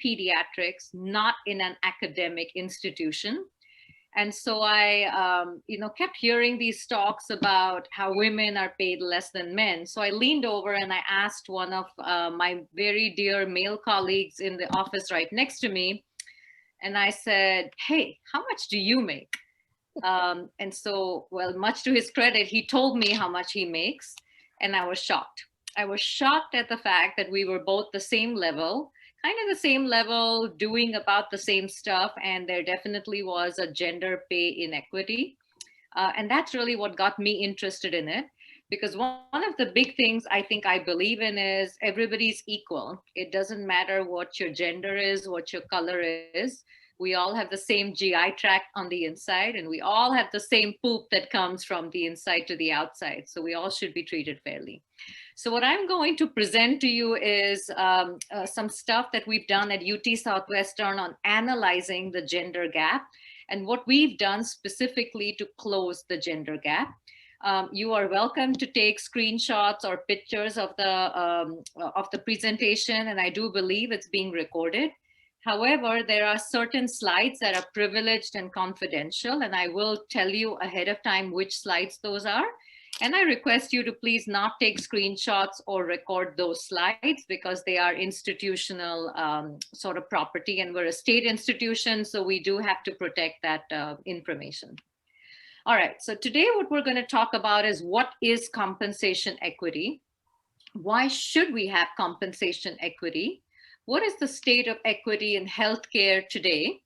pediatrics, not in an academic institution. And so I, kept hearing these talks about how women are paid less than men. So I leaned over and I asked one of my very dear male colleagues in the office right next to me, and I said, "Hey, how much do you make?" And so, well, much to his credit, he told me how much he makes, and I was shocked. I was shocked at the fact that we were both the same level, kind of the same level, doing about the same stuff, and there definitely was a gender pay inequity. And that's really what got me interested in it. Because one of the big things I think I believe in is everybody's equal. It doesn't matter what your gender is, what your color is. We all have the same GI tract on the inside, and we all have the same poop that comes from the inside to the outside. So we all should be treated fairly. So what I'm going to present to you is some stuff that we've done at UT Southwestern on analyzing the gender gap and what we've done specifically to close the gender gap. You are welcome to take screenshots or pictures of the presentation, and I do believe it's being recorded. However, there are certain slides that are privileged and confidential, and I will tell you ahead of time which slides those are. And I request you to please not take screenshots or record those slides because they are institutional sort of property, and we're a state institution, so we do have to protect that information. All right, so today what we're going to talk about is what is compensation equity? Why should we have compensation equity? What is the state of equity in healthcare today?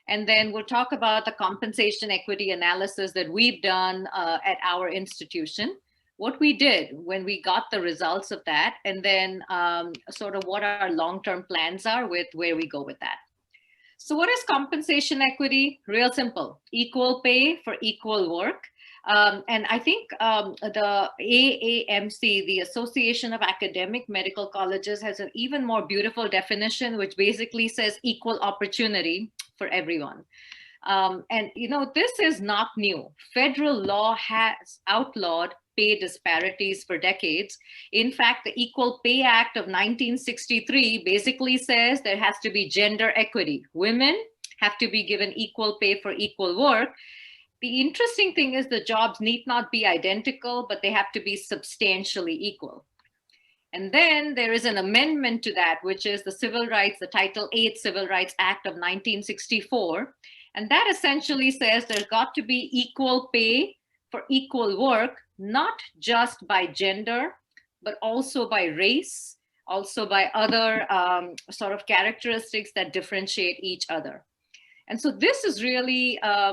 And then we'll talk about the compensation equity analysis that we've done at our institution, what we did when we got the results of that, and then sort of what our long-term plans are with where we go with that. So what is compensation equity? Real simple, equal pay for equal work. And I think the AAMC, the Association of Academic Medical Colleges, has an even more beautiful definition, which basically says equal opportunity for everyone. And this is not new. Federal law has outlawed pay disparities for decades. In fact, the Equal Pay Act of 1963 basically says there has to be gender equity. Women have to be given equal pay for equal work. The interesting thing is the jobs need not be identical, but they have to be substantially equal. And then there is an amendment to that, which is the Title 8 Civil Rights Act of 1964. And that essentially says there's got to be equal pay for equal work, not just by gender, but also by race, also by other sort of characteristics that differentiate each other. And so this is really a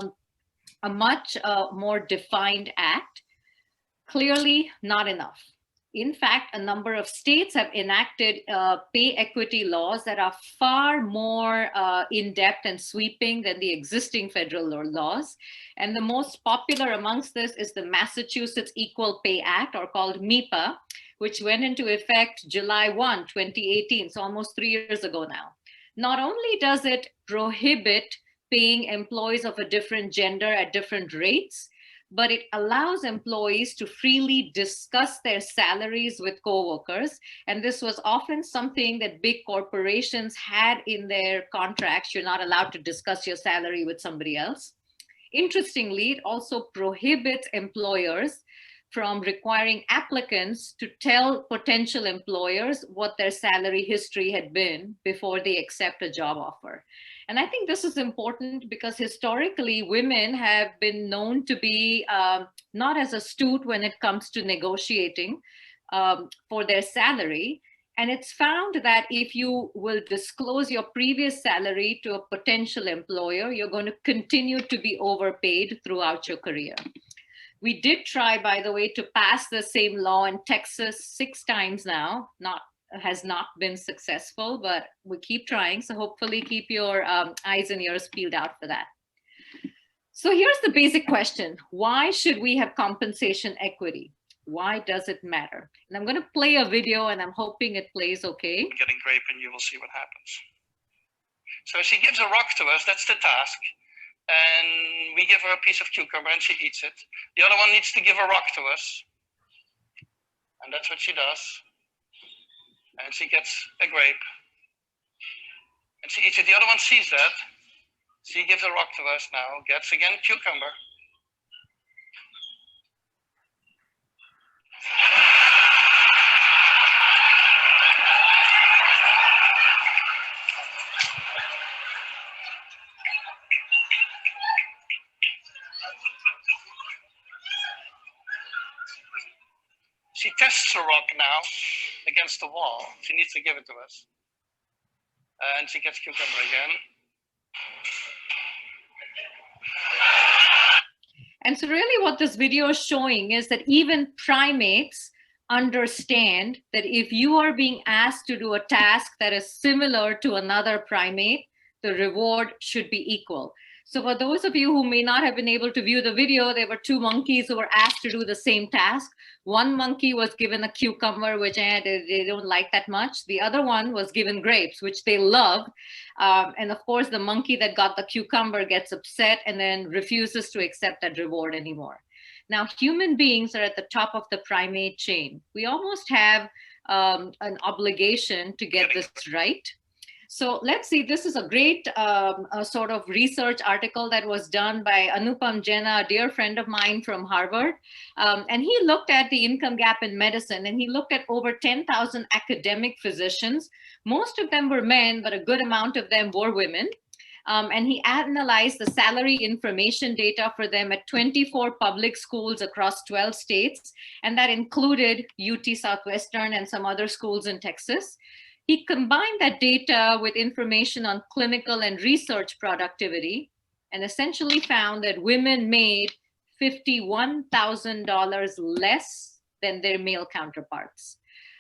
much more defined act. Clearly not enough. In fact, a number of states have enacted pay equity laws that are far more in-depth and sweeping than the existing federal laws. And the most popular amongst this is the Massachusetts Equal Pay Act, or called MEPA, which went into effect July 1, 2018, so almost 3 years ago now. Not only does it prohibit paying employees of a different gender at different rates, but it allows employees to freely discuss their salaries with coworkers. And this was often something that big corporations had in their contracts. You're not allowed to discuss your salary with somebody else. Interestingly, it also prohibits employers from requiring applicants to tell potential employers what their salary history had been before they accept a job offer. And I think this is important because historically women have been known to be not as astute when it comes to negotiating for their salary. And it's found that if you will disclose your previous salary to a potential employer, you're going to continue to be overpaid throughout your career. We did try, by the way, to pass the same law in Texas 6 times now, has not been successful, but we keep trying. So hopefully keep your eyes and ears peeled out for that. So here's the basic question. Why should we have compensation equity? Why does it matter? And I'm going to play a video and I'm hoping it plays okay. Getting grape and you will see what happens. So she gives a rock to us, that's the task. And we give her a piece of cucumber and she eats it. The other one needs to give a rock to us. And that's what she does. And she gets a grape. And she eats it. The other one sees that. She gives a rock to us now, gets again cucumber. She tests the rock now against the wall. She needs to give it to us. And she gets cucumber again. And so really what this video is showing is that even primates understand that if you are being asked to do a task that is similar to another primate, the reward should be equal. So for those of you who may not have been able to view the video, there were two monkeys who were asked to do the same task. One monkey was given a cucumber, which they don't like that much. The other one was given grapes, which they love. And of course, the monkey that got the cucumber gets upset and then refuses to accept that reward anymore. Now, human beings are at the top of the primate chain. We almost have an obligation to get this right. So let's see, this is a great sort of research article that was done by Anupam Jena, a dear friend of mine from Harvard. And he looked at the income gap in medicine, and he looked at over 10,000 academic physicians. Most of them were men, but a good amount of them were women. And he analyzed the salary information data for them at 24 public schools across 12 states. And that included UT Southwestern and some other schools in Texas. He combined that data with information on clinical and research productivity and essentially found that women made $51,000 less than their male counterparts.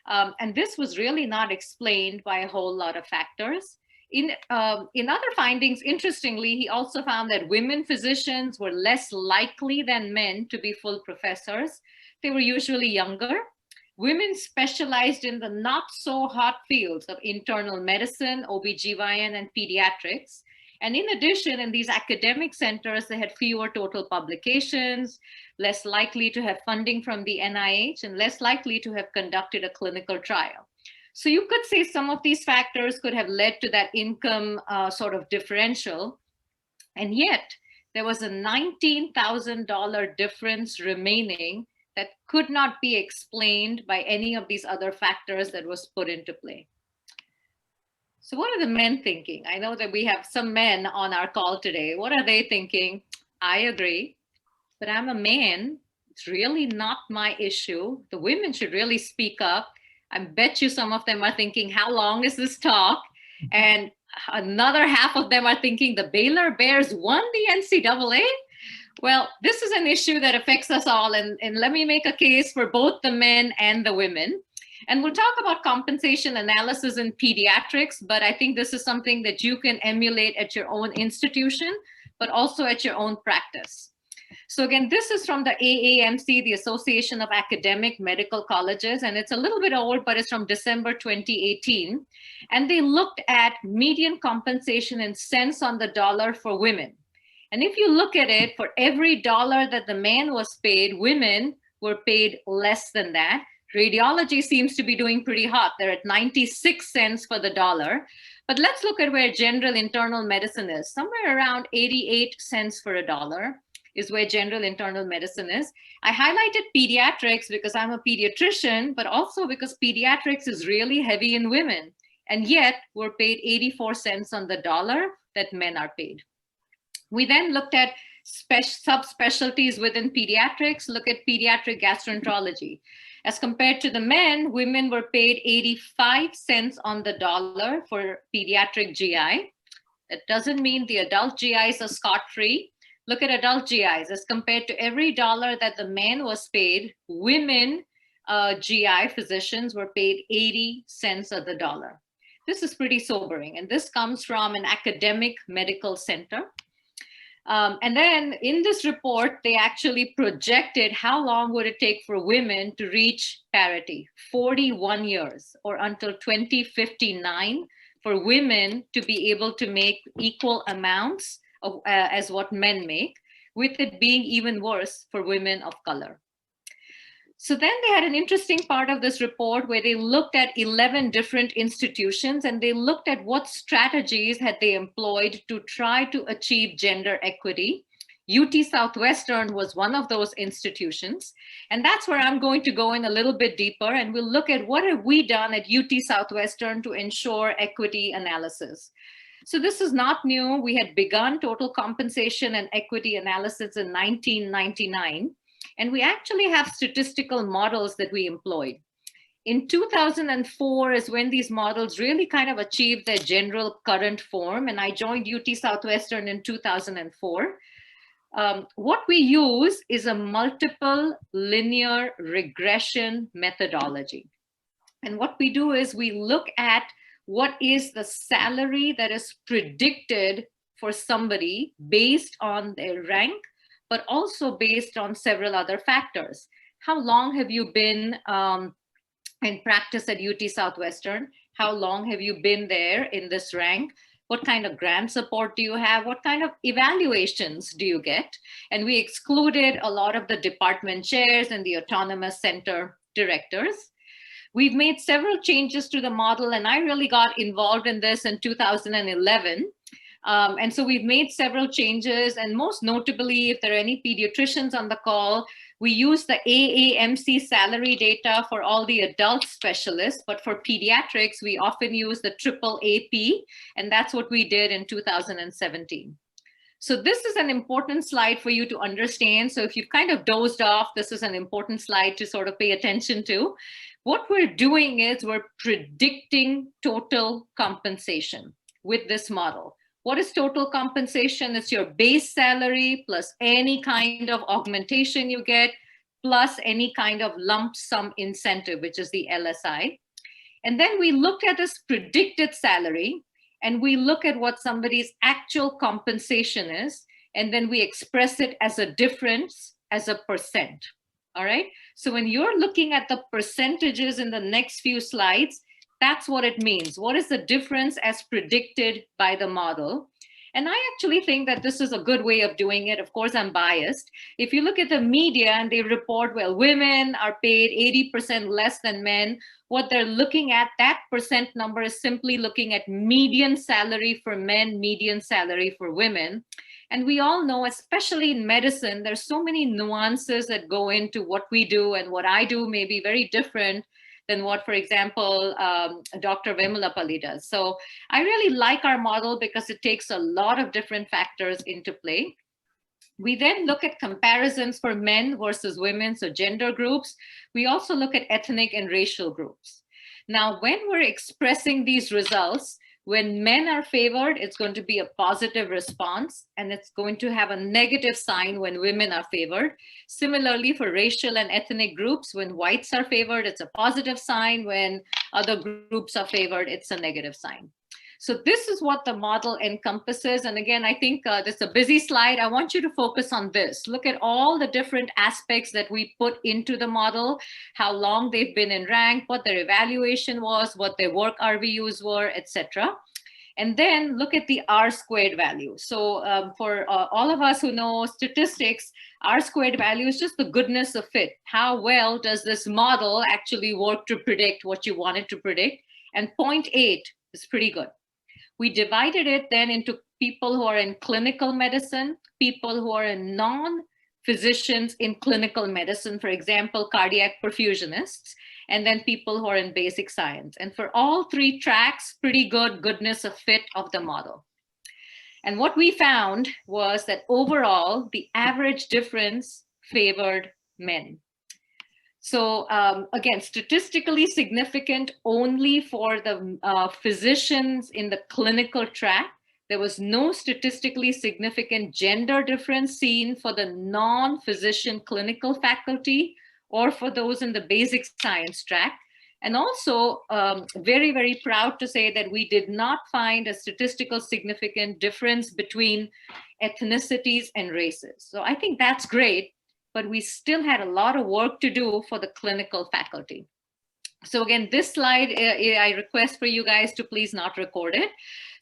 And this was really not explained by a whole lot of factors. In other findings, interestingly, he also found that women physicians were less likely than men to be full professors. They were usually younger. Women specialized in the not so hot fields of internal medicine, OBGYN, and pediatrics. And in addition, in these academic centers, they had fewer total publications, less likely to have funding from the NIH, and less likely to have conducted a clinical trial. So you could say some of these factors could have led to that income sort of differential. And yet, there was a $19,000 difference remaining that could not be explained by any of these other factors that was put into play. So what are the men thinking? I know that we have some men on our call today. What are they thinking? I agree, but I'm a man. It's really not my issue. The women should really speak up. I bet you some of them are thinking, how long is this talk? And another half of them are thinking the Baylor Bears won the NCAA. Well, this is an issue that affects us all, and let me make a case for both the men and the women. And we'll talk about compensation analysis in pediatrics, but I think this is something that you can emulate at your own institution, but also at your own practice. So again, this is from the AAMC, the Association of Academic Medical Colleges, and it's a little bit old, but it's from December 2018. And they looked at median compensation in cents on the dollar for women. And if you look at it, for every dollar that the man was paid, women were paid less than that. Radiology seems to be doing pretty hot. They're at 96 cents for the dollar. But let's look at where general internal medicine is. Somewhere around 88 cents for a dollar is where general internal medicine is. I highlighted pediatrics because I'm a pediatrician, but also because pediatrics is really heavy in women. And yet we're paid 84 cents on the dollar that men are paid. We then looked at subspecialties within pediatrics. Look at pediatric gastroenterology. As compared to the men, women were paid 85 cents on the dollar for pediatric GI. That doesn't mean the adult GIs are scot-free. Look at adult GIs. As compared to every dollar that the man was paid, women GI physicians were paid 80 cents of the dollar. This is pretty sobering, and this comes from an academic medical center. And then in this report, they actually projected how long would it take for women to reach parity, 41 years, or until 2059 for women to be able to make equal amounts of, as what men make, with it being even worse for women of color. So then they had an interesting part of this report where they looked at 11 different institutions and they looked at what strategies had they employed to try to achieve gender equity. UT Southwestern was one of those institutions. And that's where I'm going to go in a little bit deeper, and we'll look at what have we done at UT Southwestern to ensure equity analysis. So this is not new. We had begun total compensation and equity analysis in 1999. And we actually have statistical models that we employed. In 2004 is when these models really kind of achieved their general current form. And I joined UT Southwestern in 2004. What we use is a multiple linear regression methodology. And what we do is we look at what is the salary that is predicted for somebody based on their rank, but also based on several other factors. How long have you been in practice at UT Southwestern? How long have you been there in this rank? What kind of grant support do you have? What kind of evaluations do you get? And we excluded a lot of the department chairs and the autonomous center directors. We've made several changes to the model, and I really got involved in this in 2011. And so we've made several changes, and most notably, if there are any pediatricians on the call, we use the AAMC salary data for all the adult specialists, but for pediatrics, we often use the triple AP, and that's what we did in 2017. So this is an important slide for you to understand. So if you've kind of dozed off, this is an important slide to sort of pay attention to. What we're doing is we're predicting total compensation with this model. What is total compensation? It's your base salary plus any kind of augmentation you get, plus any kind of lump sum incentive, which is the LSI. And then we look at this predicted salary, and we look at what somebody's actual compensation is, and then we express it as a difference, as a percent. All right. So when you're looking at the percentages in the next few slides, that's what it means. What is the difference as predicted by the model? And I actually think that this is a good way of doing it. Of course, I'm biased. If you look at the media and they report, well, women are paid 80% less than men, what they're looking at, that percent number is simply looking at median salary for men, median salary for women. And we all know, especially in medicine, there's so many nuances that go into what we do, and what I do may be very different than what, for example, Dr. Vemalapalli does. So I really like our model because it takes a lot of different factors into play. We then look at comparisons for men versus women, so gender groups. We also look at ethnic and racial groups. Now, when we're expressing these results, when men are favored, it's going to be a positive response, and it's going to have a negative sign when women are favored. Similarly, for racial and ethnic groups, when whites are favored, it's a positive sign. When other groups are favored, it's a negative sign. So this is what the model encompasses. And again, I think this is a busy slide. I want you to focus on this. Look at all the different aspects that we put into the model, how long they've been in rank, what their evaluation was, what their work RVUs were, etc. And then look at the R-squared value. So for all of us who know statistics, R-squared value is just the goodness of fit. How well does this model actually work to predict what you want it to predict? And 0.8 is pretty good. We divided it then into people who are in clinical medicine, people who are in non-physicians in clinical medicine, for example, cardiac perfusionists, and then people who are in basic science. And for all three tracks, pretty good goodness of fit of the model. And what we found was that overall, the average difference favored men. So again, statistically significant only for the physicians in the clinical track. There was no statistically significant gender difference seen for the non-physician clinical faculty or for those in the basic science track. And also very, very proud to say that we did not find a statistical significant difference between ethnicities and races. So I think that's great, but we still had a lot of work to do for the clinical faculty. So again, this slide, I request for you guys to please not record it.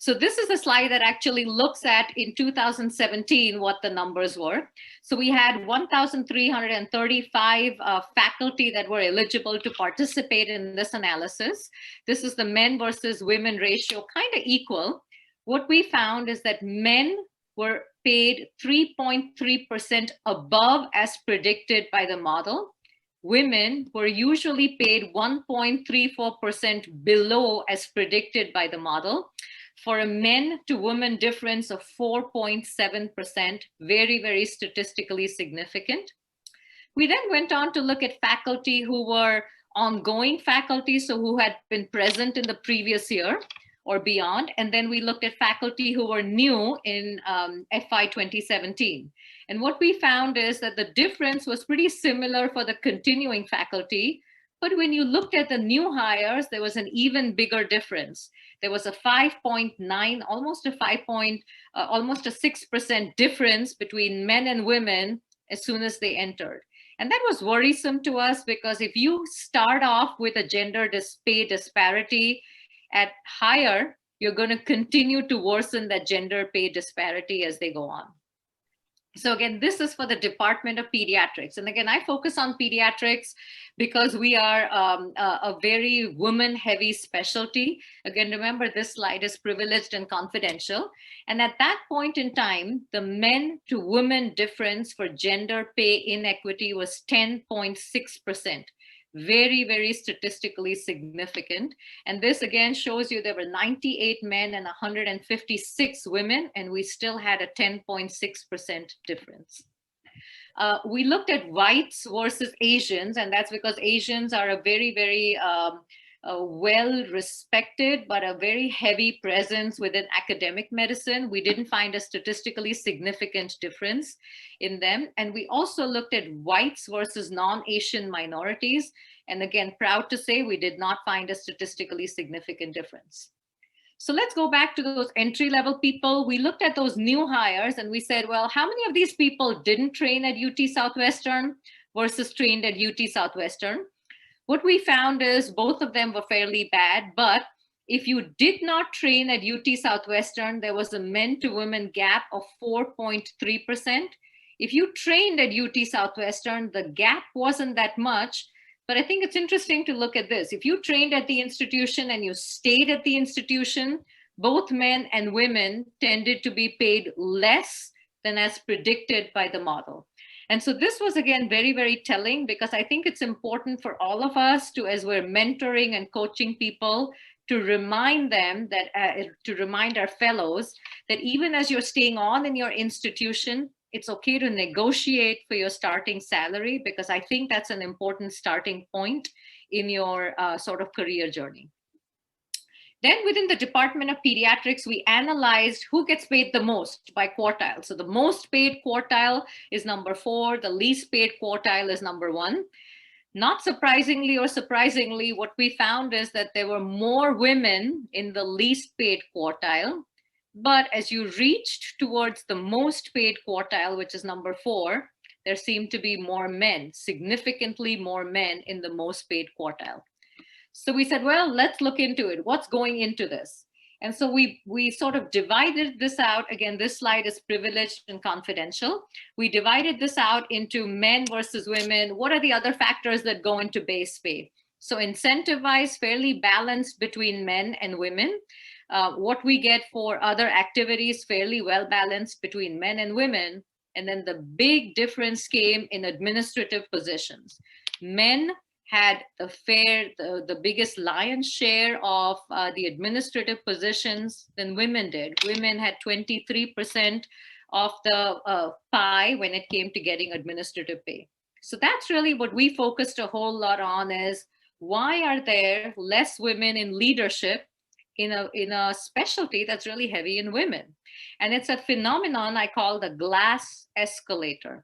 So this is a slide that actually looks at in 2017 what the numbers were. So we had 1,335 faculty that were eligible to participate in this analysis. This is the men versus women ratio, kind of equal. What we found is that men were paid 3.3% above as predicted by the model. Women were usually paid 1.34% below as predicted by the model, for a men to women difference of 4.7%, very, very statistically significant. We then went on to look at faculty who were ongoing faculty, so who had been present in the previous year or beyond. And then we looked at faculty who were new in FY 2017. And what we found is that the difference was pretty similar for the continuing faculty. But when you looked at the new hires, there was an even bigger difference. There was a 5.9, almost a 6% difference between men and women as soon as they entered. And that was worrisome to us, because if you start off with a gender pay disparity at higher, you're going to continue to worsen that gender pay disparity as they go on. So again, this is for the Department of Pediatrics. And again, I focus on pediatrics because we are a very woman-heavy specialty. Again, remember, this slide is privileged and confidential. And at that point in time, the men to women difference for gender pay inequity was 10.6%. Very, very statistically significant. And this again shows you there were 98 men and 156 women, and we still had a 10.6% difference. We looked at whites versus Asians, and that's because Asians are a very, very well-respected, but a very heavy presence within academic medicine. We didn't find a statistically significant difference in them. And we also looked at whites versus non-Asian minorities. And again, proud to say we did not find a statistically significant difference. So let's go back to those entry-level people. We looked at those new hires and we said, well, how many of these people didn't train at UT Southwestern versus trained at UT Southwestern? What we found is both of them were fairly bad, but if you did not train at UT Southwestern, there was a men to women gap of 4.3%. If you trained at UT Southwestern, the gap wasn't that much, but I think it's interesting to look at this. If you trained at the institution and you stayed at the institution, both men and women tended to be paid less than as predicted by the model. And so this was, again, very, very telling, because I think it's important for all of us to, as we're mentoring and coaching people, to remind them that, to remind our fellows that even as you're staying on in your institution, it's okay to negotiate for your starting salary, because I think that's an important starting point in your sort of career journey. Then within the Department of Pediatrics, we analyzed who gets paid the most by quartile. So the most paid quartile is number 4. The least paid quartile is number 1. Not surprisingly or surprisingly, what we found is that there were more women in the least paid quartile. But as you reached towards the most paid quartile, which is number 4, there seemed to be more men, significantly more men in the most paid quartile. So we said, well, let's look into it. What's going into this? And so we sort of divided this out. Again, this slide is privileged and confidential. We divided this out into men versus women. What are the other factors that go into base pay? So incentive-wise, fairly balanced between men and women. What we get for other activities, fairly well balanced between men and women. And then the big difference came in administrative positions. Men had the biggest lion's share of the administrative positions than women did. Women had 23% of the pie when it came to getting administrative pay. So that's really what we focused a whole lot on, is why are there less women in leadership in a specialty that's really heavy in women? And it's a phenomenon I call the glass escalator.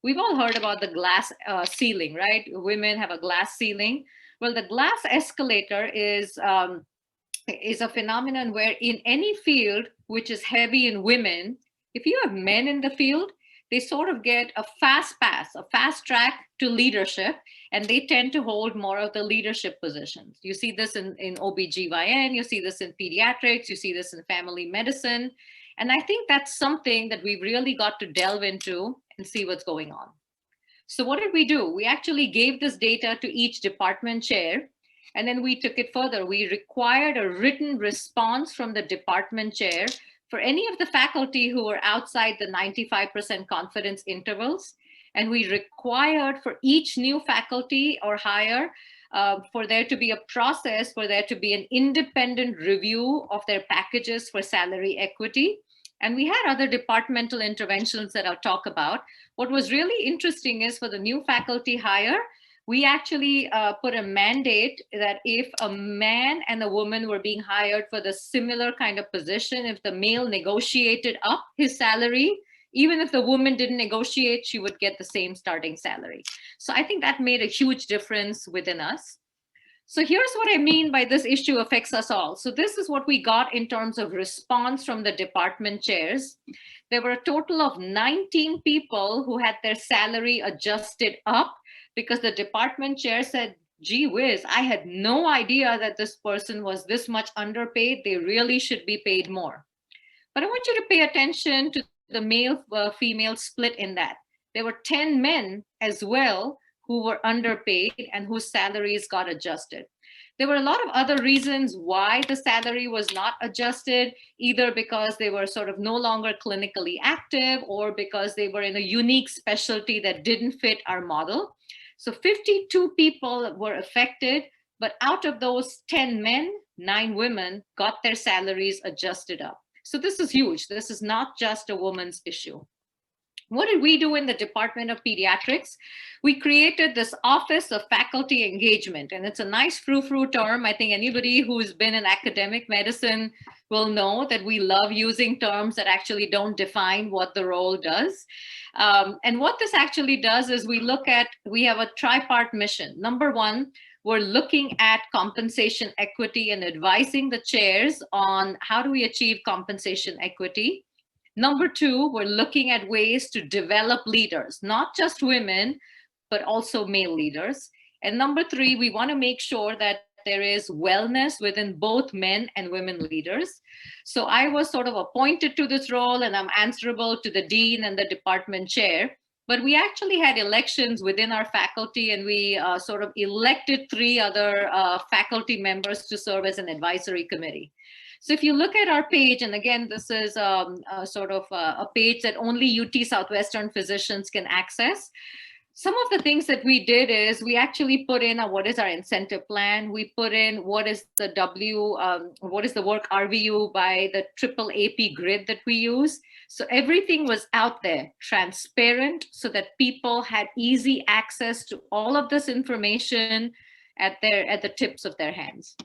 We've all heard about the glass ceiling, right? Women have a glass ceiling. Well, the glass escalator is a phenomenon where in any field which is heavy in women, if you have men in the field, they sort of get a fast pass, a fast track to leadership, and they tend to hold more of the leadership positions. You see this in OBGYN, you see this in pediatrics, you see this in family medicine. And I think that's something that we've really got to delve into and see what's going on. So what did we do? We actually gave this data to each department chair, and then we took it further. We required a written response from the department chair for any of the faculty who were outside the 95% confidence intervals. And we required for each new faculty or hire for there to be a process, for there to be an independent review of their packages for salary equity. And we had other departmental interventions that I'll talk about. What was really interesting is for the new faculty hire, we actually put a mandate that if a man and a woman were being hired for the similar kind of position, if the male negotiated up his salary, even if the woman didn't negotiate, she would get the same starting salary. So I think that made a huge difference within us. So here's what I mean by this issue affects us all. So this is what we got in terms of response from the department chairs. There were a total of 19 people who had their salary adjusted up because the department chair said, gee whiz, I had no idea that this person was this much underpaid. They really should be paid more. But I want you to pay attention to the male-female split in that. There were 10 men as well who were underpaid and whose salaries got adjusted. There were a lot of other reasons why the salary was not adjusted, either because they were sort of no longer clinically active or because they were in a unique specialty that didn't fit our model. So 52 people were affected, but out of those 10 men, 9 women got their salaries adjusted up. So this is huge. This is not just a woman's issue. What did we do in the Department of Pediatrics? We created this Office of Faculty Engagement, and it's a nice frou-frou term. I think anybody who's been in academic medicine will know that we love using terms that actually don't define what the role does. And what this actually does is we have a tripart mission. Number one, we're looking at compensation equity and advising the chairs on how do we achieve compensation equity. Number two, we're looking at ways to develop leaders, not just women, but also male leaders. And number three, we want to make sure that there is wellness within both men and women leaders. So I was sort of appointed to this role, and I'm answerable to the dean and the department chair. But we actually had elections within our faculty, and we sort of elected 3 other faculty members to serve as an advisory committee. So if you look at our page, and again, this is sort of a page that only UT Southwestern physicians can access. Some of the things that we did is we actually put in what is our incentive plan. We put in what is the what is the work RVU by the triple AP grid that we use. So everything was out there, transparent, so that people had easy access to all of this information at the tips of their hands.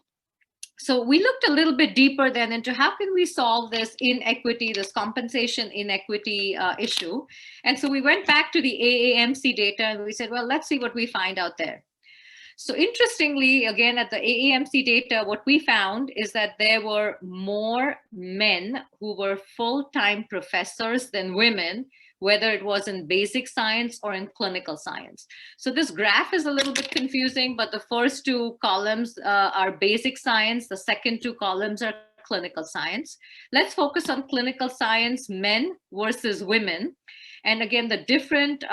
So we looked a little bit deeper then into how can we solve this inequity, this compensation inequity issue. And so we went back to the AAMC data and we said, well, let's see what we find out there. So interestingly, again, at the AAMC data, what we found is that there were more men who were full-time professors than women, whether it was in basic science or in clinical science. So this graph is a little bit confusing, but the first 2 columns are basic science. The second 2 columns are clinical science. Let's focus on clinical science, men versus women. And again, the different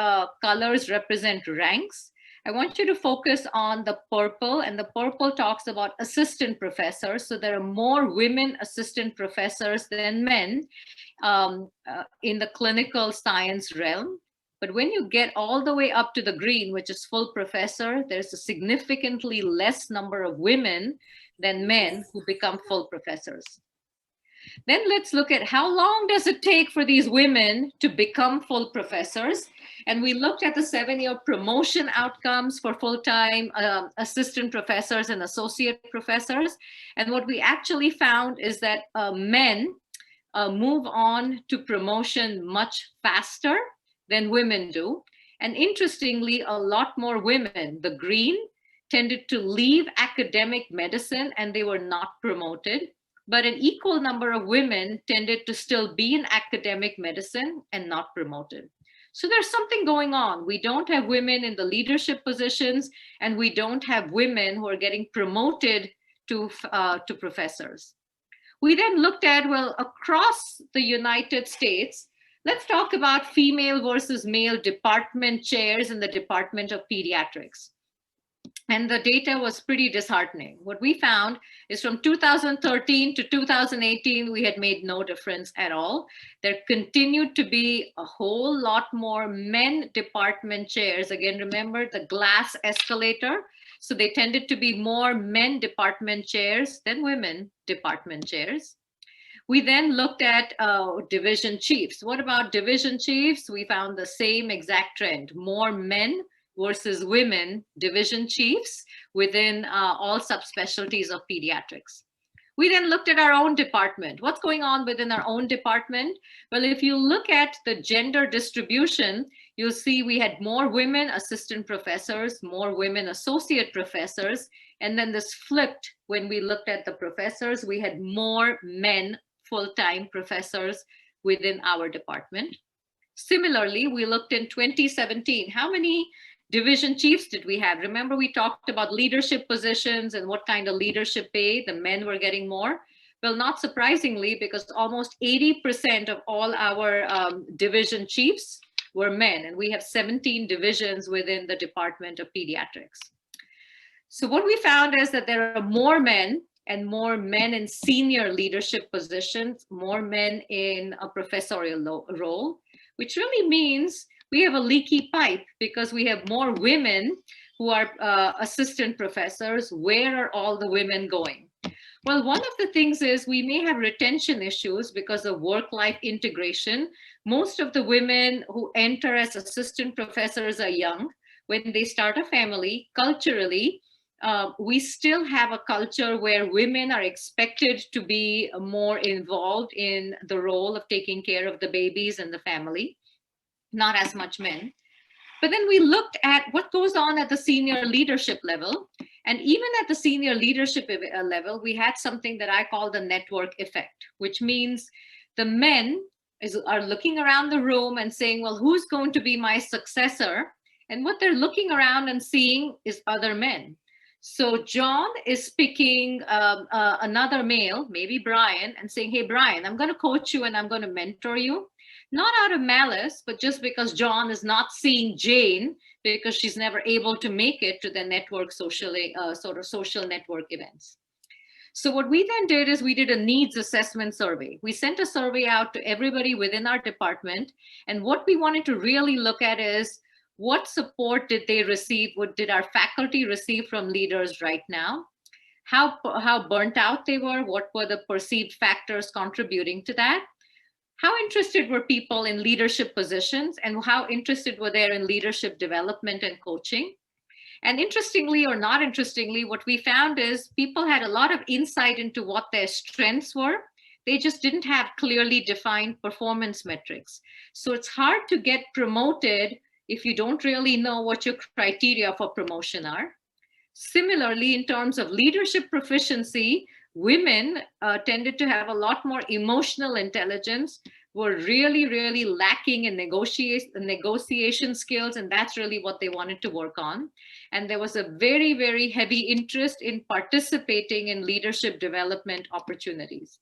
colors represent ranks. I want you to focus on the purple, and the purple talks about assistant professors. So there are more women assistant professors than men in the clinical science realm. But when you get all the way up to the green, which is full professor, there's a significantly less number of women than men who become full professors. Then let's look at how long does it take for these women to become full professors. And we looked at the 7-year promotion outcomes for full-time assistant professors and associate professors. And what we actually found is that men move on to promotion much faster than women do. And interestingly, a lot more women, the green, tended to leave academic medicine and they were not promoted. But an equal number of women tended to still be in academic medicine and not promoted. So there's something going on. We don't have women in the leadership positions, and we don't have women who are getting promoted to professors. We then looked at, well, across the United States, let's talk about female versus male department chairs in the Department of Pediatrics. And the data was pretty disheartening. What we found is from 2013 to 2018, we had made no difference at all. There continued to be a whole lot more men department chairs. Again, remember the glass escalator. So they tended to be more men department chairs than women department chairs. We then looked at division chiefs. What about division chiefs? We found the same exact trend, more men versus women division chiefs within all subspecialties of pediatrics. We then looked at our own department. What's going on within our own department? Well, if you look at the gender distribution, you'll see we had more women assistant professors, more women associate professors, and then this flipped when we looked at the professors. We had more men full-time professors within our department. Similarly, we looked in 2017, how many division chiefs did we have? Remember, we talked about leadership positions and what kind of leadership pay the men were getting more. Well, not surprisingly, because almost 80% of all our division chiefs were men, and we have 17 divisions within the Department of Pediatrics. So what we found is that there are more men and more men in senior leadership positions, more men in a professorial role, which really means we have a leaky pipe because we have more women who are assistant professors. Where are all the women going? Well, one of the things is we may have retention issues because of work-life integration. Most of the women who enter as assistant professors are young. When they start a family, culturally, we still have a culture where women are expected to be more involved in the role of taking care of the babies and the family. Not as much men. But then we looked at what goes on at the senior leadership level. And even at the senior leadership level, we had something that I call the network effect, which means the men are looking around the room and saying, well, who's going to be my successor? And what they're looking around and seeing is other men. So John is picking another male, maybe Brian, and saying, hey, Brian, I'm going to coach you and I'm going to mentor you. Not out of malice, but just because John is not seeing Jane because she's never able to make it to the network socially, sort of social network events. So what we then did is we did a needs assessment survey. We sent a survey out to everybody within our department. And what we wanted to really look at is what support did they receive? What did our faculty receive from leaders right now? How burnt out they were? What were the perceived factors contributing to that? How interested were people in leadership positions, and how interested were they in leadership development and coaching? And interestingly or not interestingly, what we found is people had a lot of insight into what their strengths were. They just didn't have clearly defined performance metrics. So it's hard to get promoted if you don't really know what your criteria for promotion are. Similarly, in terms of leadership proficiency, women tended to have a lot more emotional intelligence, were really, really lacking in negotiation skills, and that's really what they wanted to work on. And there was a very, very heavy interest in participating in leadership development opportunities.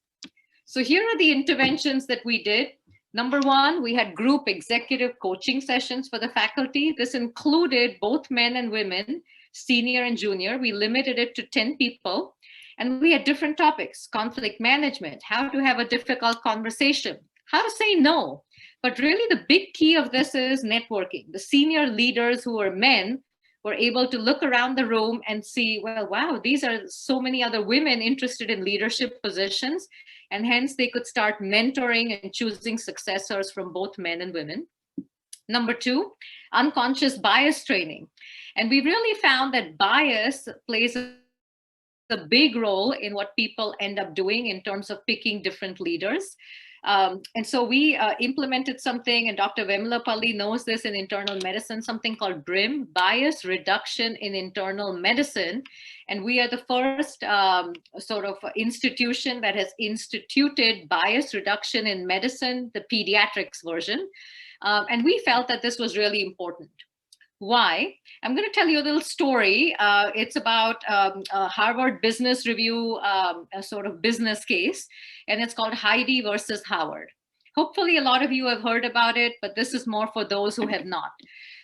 So here are the interventions that we did. Number one, we had group executive coaching sessions for the faculty. This included both men and women, senior and junior. We limited it to 10 people. And we had different topics: conflict management, how to have a difficult conversation, how to say no. But really the big key of this is networking. The senior leaders who were men were able to look around the room and see, well, wow, these are so many other women interested in leadership positions. And hence they could start mentoring and choosing successors from both men and women. Number two, unconscious bias training. And we really found that bias plays a big role in what people end up doing in terms of picking different leaders. And so we implemented something, and Dr. Vemulapalli knows this in internal medicine, something called BRIM, Bias Reduction in Internal Medicine. And we are the first sort of institution that has instituted bias reduction in medicine, the pediatrics version. And we felt that this was really important. Why? I'm going to tell you a little story. It's about a Harvard Business Review, a sort of business case, and it's called Heidi versus Howard. Hopefully, a lot of you have heard about it, but this is more for those who have not.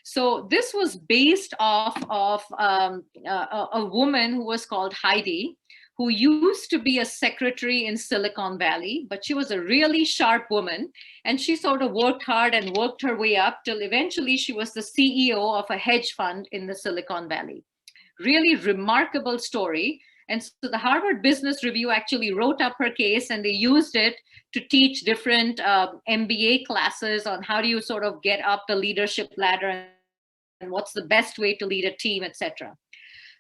So this was based off of a woman who was called Heidi, who used to be a secretary in Silicon Valley, but she was a really sharp woman. And she sort of worked hard and worked her way up till eventually she was the CEO of a hedge fund in the Silicon Valley. Really remarkable story. And so the Harvard Business Review actually wrote up her case, and they used it to teach different MBA classes on how do you sort of get up the leadership ladder and what's the best way to lead a team, etc.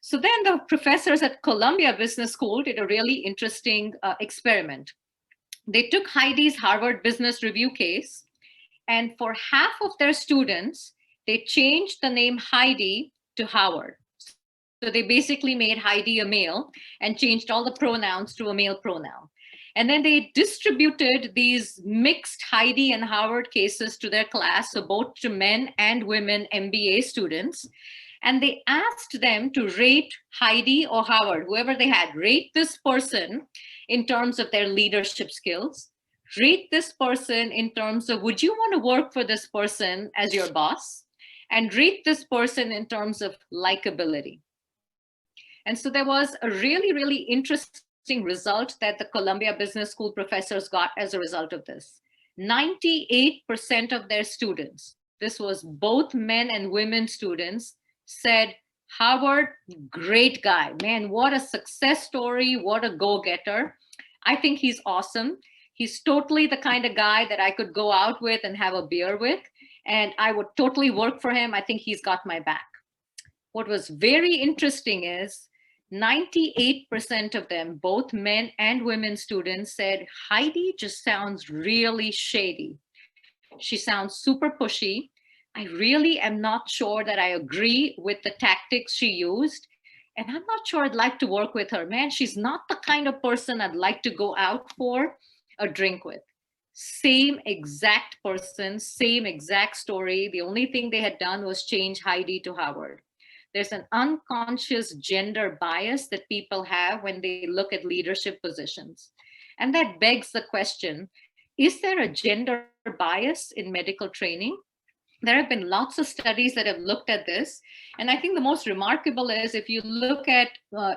So then the professors at Columbia Business School did a really interesting experiment. They took Heidi's Harvard Business Review case, and for half of their students, they changed the name Heidi to Howard. So they basically made Heidi a male and changed all the pronouns to a male pronoun. And then they distributed these mixed Heidi and Howard cases to their class, so both to men and women MBA students. And they asked them to rate Heidi or Howard, whoever they had, rate this person in terms of their leadership skills, rate this person in terms of would you want to work for this person as your boss, and rate this person in terms of likability. And so there was a really, really interesting result that the Columbia Business School professors got as a result of this. 98% of their students, this was both men and women students, said, Howard, great guy. Man, what a success story. What a go-getter. I think he's awesome. He's totally the kind of guy that I could go out with and have a beer with, and I would totally work for him. I think he's got my back. What was very interesting is 98% of them, both men and women students, said, Heidi just sounds really shady. She sounds super pushy. I really am not sure that I agree with the tactics she used. And I'm not sure I'd like to work with her. Man, she's not the kind of person I'd like to go out for a drink with. Same exact person, same exact story. The only thing they had done was change Heidi to Howard. There's an unconscious gender bias that people have when they look at leadership positions. And that begs the question, is there a gender bias in medical training? There have been lots of studies that have looked at this. And I think the most remarkable is if you look at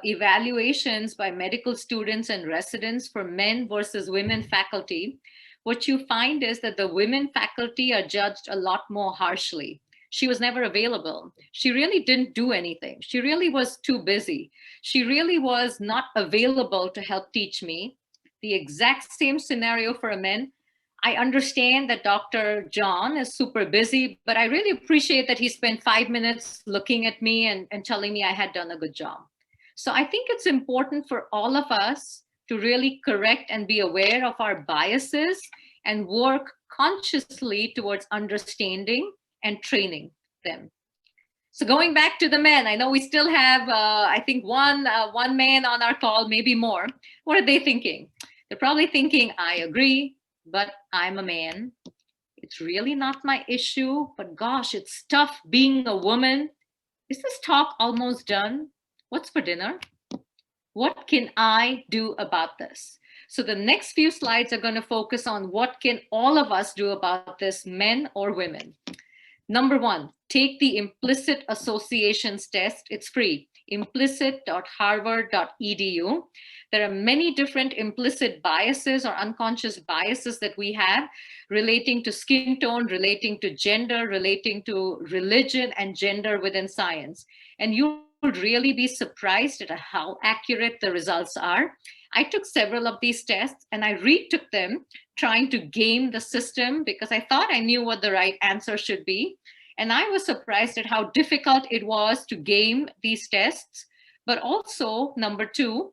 evaluations by medical students and residents for men versus women faculty, what you find is that the women faculty are judged a lot more harshly. She was never available. She really didn't do anything. She really was too busy. She really was not available to help teach me. The exact same scenario for a man. I understand that Dr. John is super busy, but I really appreciate that he spent 5 minutes looking at me and telling me I had done a good job. So I think it's important for all of us to really correct and be aware of our biases and work consciously towards understanding and training them. So going back to the men, I know we still have, I think one man on our call, maybe more. What are they thinking? They're probably thinking, I agree, but I'm a man. It's really not my issue, but gosh, it's tough being a woman. Is this talk almost done? What's for dinner? What can I do about this? So the next few slides are going to focus on what can all of us do about this, men or women. Number one, take the implicit associations test. It's free, implicit.harvard.edu. There are many different implicit biases or unconscious biases that we have relating to skin tone, relating to gender, relating to religion and gender within science. And you will really be surprised at how accurate the results are. I took several of these tests and I retook them trying to game the system because I thought I knew what the right answer should be. And I was surprised at how difficult it was to game these tests, but also, number two,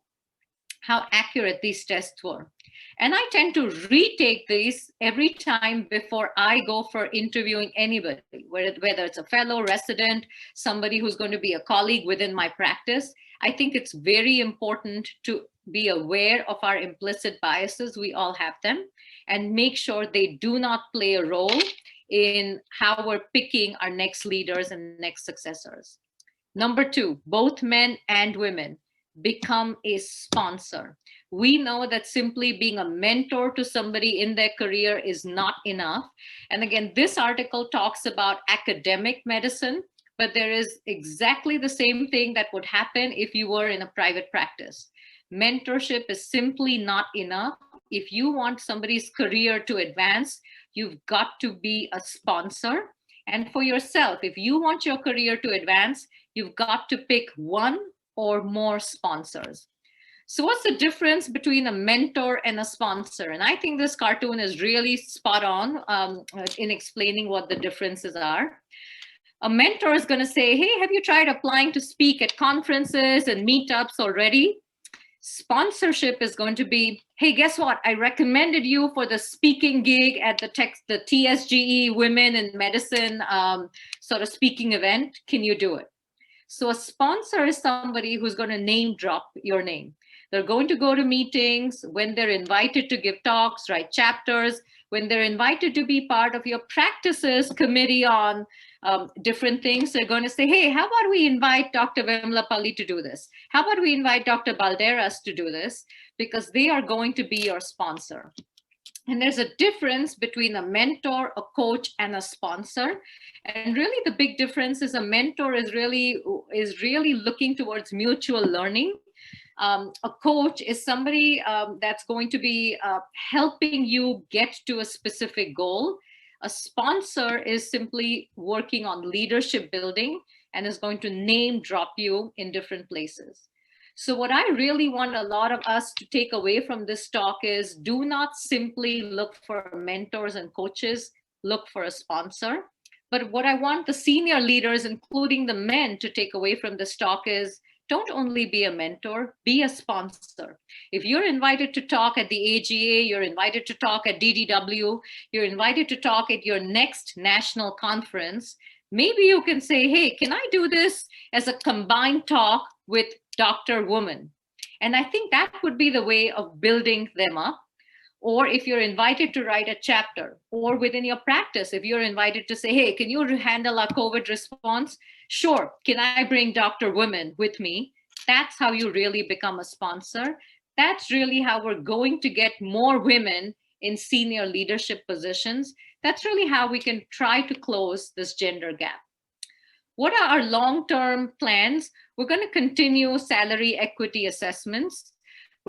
how accurate these tests were. And I tend to retake these every time before I go for interviewing anybody, whether it's a fellow resident, somebody who's going to be a colleague within my practice. I think it's very important to be aware of our implicit biases. We all have them, and make sure they do not play a role in how we're picking our next leaders and next successors. Number two, both men and women become a sponsor. We know that simply being a mentor to somebody in their career is not enough. And again, this article talks about academic medicine, but there is exactly the same thing that would happen if you were in a private practice. Mentorship is simply not enough. If you want somebody's career to advance, you've got to be a sponsor. And for yourself, if you want your career to advance, you've got to pick one or more sponsors. So what's the difference between a mentor and a sponsor? And I think this cartoon is really spot on in explaining what the differences are. A mentor is going to say, hey, have you tried applying to speak at conferences and meetups already? Sponsorship is going to be, hey, guess what? I recommended you for the speaking gig at the TSGE Women in Medicine sort of speaking event. Can you do it? So a sponsor is somebody who's going to name drop your name. They're going to go to meetings when they're invited to give talks, write chapters, when they're invited to be part of your practices committee on different things. They're going to say, hey, how about we invite Dr. Vimlapalli to do this? How about we invite Dr. Balderas to do this? Because they are going to be your sponsor. And there's a difference between a mentor, a coach, and a sponsor. And really the big difference is a mentor is really looking towards mutual learning. A coach is somebody that's going to be helping you get to a specific goal. A sponsor is simply working on leadership building and is going to name drop you in different places. So what I really want a lot of us to take away from this talk is do not simply look for mentors and coaches, look for a sponsor. But what I want the senior leaders, including the men, to take away from this talk is don't only be a mentor, be a sponsor. If you're invited to talk at the AGA, you're invited to talk at DDW, you're invited to talk at your next national conference, maybe you can say, hey, can I do this as a combined talk with Dr. Woman? And I think that would be the way of building them up. Or if you're invited to write a chapter, or within your practice, if you're invited to say, hey, can you handle our COVID response? Sure, can I bring Dr. Women with me? That's how you really become a sponsor. That's really how we're going to get more women in senior leadership positions. That's really how we can try to close this gender gap. What are our long-term plans? We're going to continue salary equity assessments.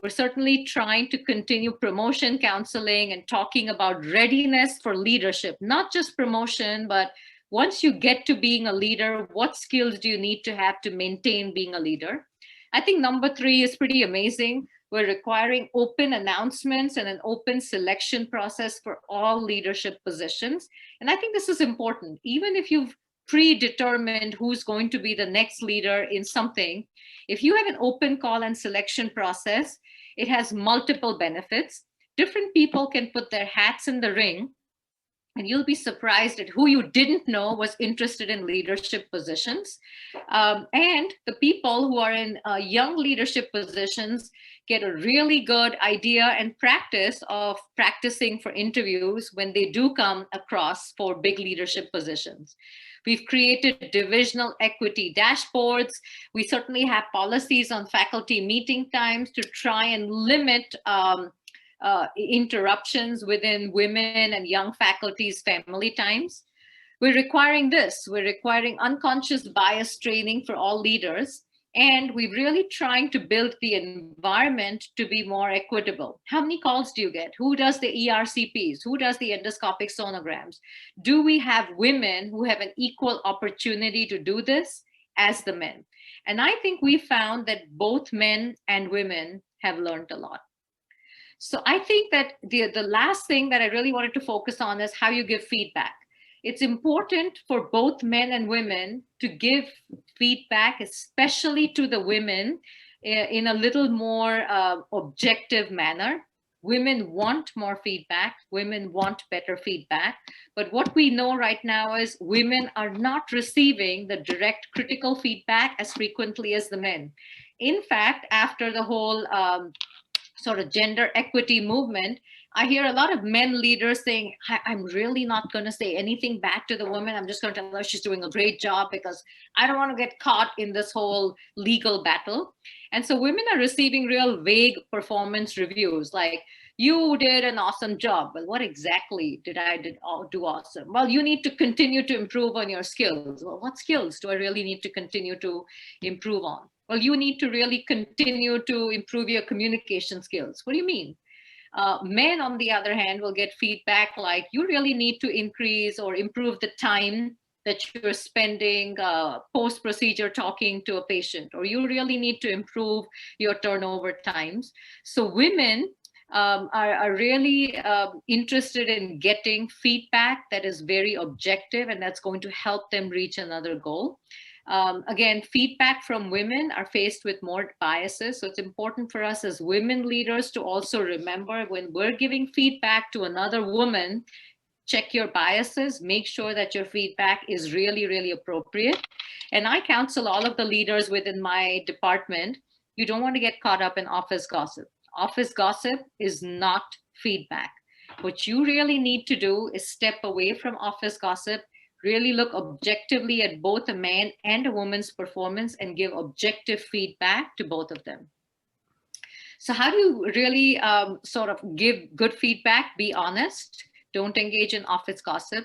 We're certainly trying to continue promotion counseling and talking about readiness for leadership, not just promotion, but once you get to being a leader, what skills do you need to have to maintain being a leader? I think number 3 is pretty amazing. We're requiring open announcements and an open selection process for all leadership positions. And I think this is important. Even if you've predetermined who's going to be the next leader in something, if you have an open call and selection process, it has multiple benefits. Different people can put their hats in the ring, and you'll be surprised at who you didn't know was interested in leadership positions. And the people who are in young leadership positions get a really good idea and practice of practicing for interviews when they do come across for big leadership positions. We've created divisional equity dashboards. We certainly have policies on faculty meeting times to try and limit interruptions within women and young faculty's family times. We're requiring this. We're requiring unconscious bias training for all leaders. And we're really trying to build the environment to be more equitable. How many calls do you get? Who does the ERCPs? Who does the endoscopic sonograms? Do we have women who have an equal opportunity to do this as the men? And I think we found that both men and women have learned a lot. So I think that the last thing that I really wanted to focus on is how you give feedback. It's important for both men and women to give feedback, especially to the women, in a little more objective manner. Women want more feedback. Women want better feedback. But what we know right now is women are not receiving the direct critical feedback as frequently as the men. In fact, after the whole sort of gender equity movement, I hear a lot of men leaders saying, I'm really not going to say anything back to the woman. I'm just going to tell her she's doing a great job because I don't want to get caught in this whole legal battle. And so women are receiving real vague performance reviews like, you did an awesome job. Well, what exactly did I do awesome? Well, you need to continue to improve on your skills. Well, what skills do I really need to continue to improve on? Well, you need to really continue to improve your communication skills. What do you mean? Men, on the other hand, will get feedback like, you really need to increase or improve the time that you're spending post-procedure talking to a patient, or you really need to improve your turnover times. So women are really interested in getting feedback that is very objective and that's going to help them reach another goal. Again, feedback from women are faced with more biases. So it's important for us as women leaders to also remember when we're giving feedback to another woman, check your biases, make sure that your feedback is really, really appropriate. And I counsel all of the leaders within my department, you don't want to get caught up in office gossip. Office gossip is not feedback. What you really need to do is step away from office gossip, really look objectively at both a man and a woman's performance and give objective feedback to both of them. So how do you really sort of give good feedback? Be honest. Don't engage in office gossip.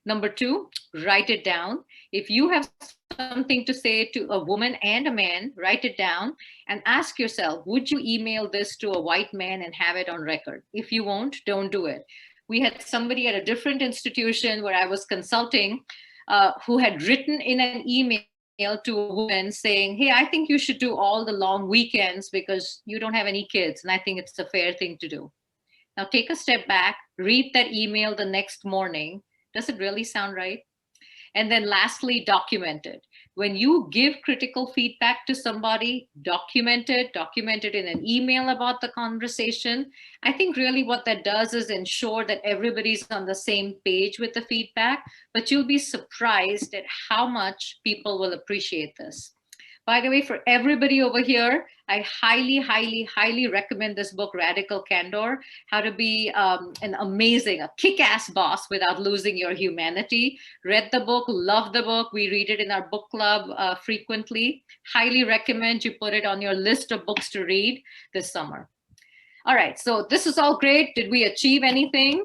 Number two, write it down. If you have something to say to a woman and a man, write it down and ask yourself, would you email this to a white man and have it on record? If you won't, don't do it. We had somebody at a different institution where I was consulting who had written in an email to a woman saying, hey, I think you should do all the long weekends because you don't have any kids. And I think it's a fair thing to do. Now take a step back, read that email the next morning. Does it really sound right? And then lastly, document it. When you give critical feedback to somebody, document it in an email about the conversation. I think really what that does is ensure that everybody's on the same page with the feedback, but you'll be surprised at how much people will appreciate this. By the way, for everybody over here, I highly, highly, highly recommend this book, Radical Candor, How to Be an Amazing, a kick-ass boss without losing your humanity. Read the book, love the book. We read it in our book club frequently. Highly recommend you put it on your list of books to read this summer. All right, so this is all great. Did we achieve anything?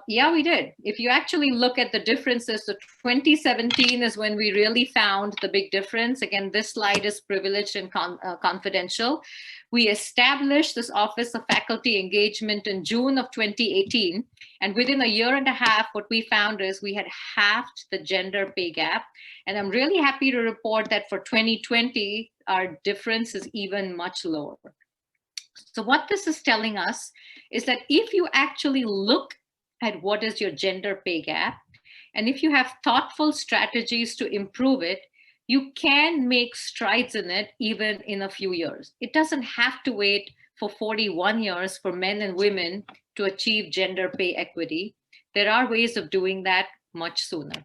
Yeah, we did. If you actually look at the differences, so 2017 is when we really found the big difference. Again, this slide is privileged and confidential. We established this Office of Faculty Engagement in June of 2018. And within a year and a half, what we found is we had halved the gender pay gap. And I'm really happy to report that for 2020, our difference is even much lower. So what this is telling us is that if you actually look at what is your gender pay gap, and if you have thoughtful strategies to improve it, you can make strides in it even in a few years. It doesn't have to wait for 41 years for men and women to achieve gender pay equity. There are ways of doing that much sooner.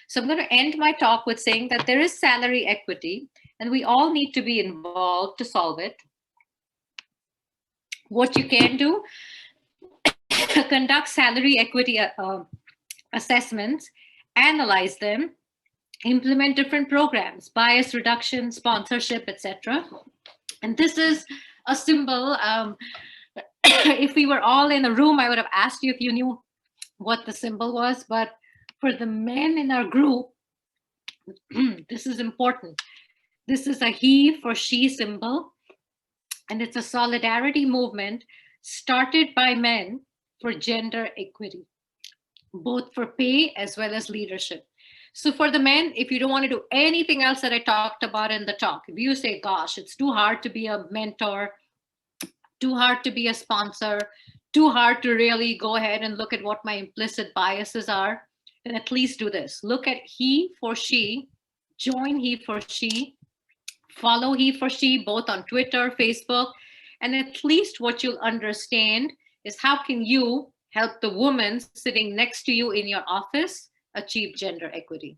So I'm going to end my talk with saying that there is salary equity, and we all need to be involved to solve it. What you can do, conduct salary equity assessments, analyze them, implement different programs, bias reduction, sponsorship, etc. And this is a symbol. If we were all in a room, I would have asked you if you knew what the symbol was, but for the men in our group, this is important. This is a he for she symbol, and it's a solidarity movement started by men for gender equity, both for pay as well as leadership. So for the men, if you don't want to do anything else that I talked about in the talk, if you say, gosh, it's too hard to be a mentor, too hard to be a sponsor, too hard to really go ahead and look at what my implicit biases are, then at least do this. Look at he for she, join he for she, follow he for she, both on Twitter, Facebook, and at least what you'll understand is how can you help the woman sitting next to you in your office achieve gender equity.